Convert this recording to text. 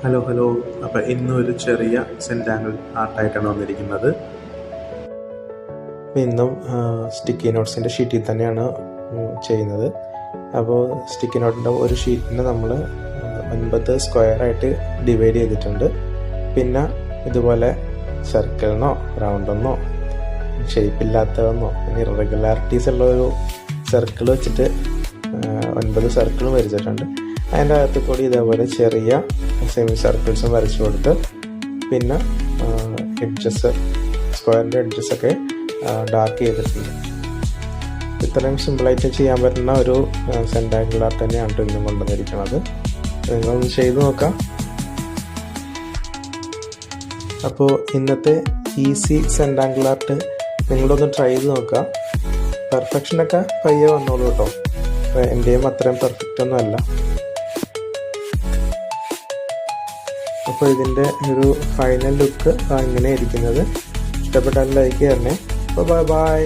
Hello. അപ്പോൾ ഇന്നൊരു ചെറിയ സെൻറ്റാങ്കിൾ ആർട്ടായിട്ടാണ് വന്നിരിക്കുന്നത്. ഇന്നും സ്റ്റിക്കി നോട്ട്സിൻ്റെ ഷീറ്റിൽ തന്നെയാണ് ചെയ്യുന്നത്. അപ്പോൾ സ്റ്റിക്കി നോട്ടിൻ്റെ ഒരു ഷീറ്റിന് നമ്മൾ 9 സ്ക്വയറായിട്ട് ഡിവൈഡ് ചെയ്തിട്ടുണ്ട്. പിന്നെ ഇതുപോലെ സർക്കിളിനോ റൗണ്ടെന്നോ ഷേപ്പില്ലാത്തതെന്നോ ഇറഗുലാരിറ്റീസ് ഉള്ള ഒരു സർക്കിൾ വെച്ചിട്ട് 9 സർക്കിളും വരച്ചിട്ടുണ്ട്. അതിൻ്റെ അകത്ത് കൂടി ഇതേപോലെ ചെറിയ സെമി സർക്കിൾസും വരച്ചു കൊടുത്ത് പിന്നെ സ്ക്വയറിൻ്റെ എഡ്ജസൊക്കെ ഡാർക്ക് ചെയ്തിട്ടുണ്ട്. ഇത്രയും സിമ്പിളായിട്ട് ചെയ്യാൻ പറ്റുന്ന ഒരു സെൻറ്റാങ്കിൾ ആർട്ട് തന്നെയാണ് ഇന്നും കൊണ്ടുവന്നിരിക്കുന്നത്. നിങ്ങളൊന്ന് ചെയ്ത് നോക്കാം. അപ്പോൾ ഇന്നത്തെ ഈസി സെൻറ്റാങ്കിൾ ആർട്ട് നിങ്ങളൊന്ന് ട്രൈ ചെയ്ത് നോക്കാം. പെർഫെക്ഷനൊക്കെ പയ്യെ വന്നോളൂ കേട്ടോ. എൻ്റെയും അത്രയും പെർഫെക്റ്റ് ഒന്നും അല്ല. അപ്പോൾ ഇതിൻ്റെ ഒരു ഫൈനൽ ലുക്ക് ഇങ്ങനെ ഇരിക്കുന്നത്. ഇഷ്ടപ്പെട്ടാൽ ലൈക്ക് തരണേ. ബൈ.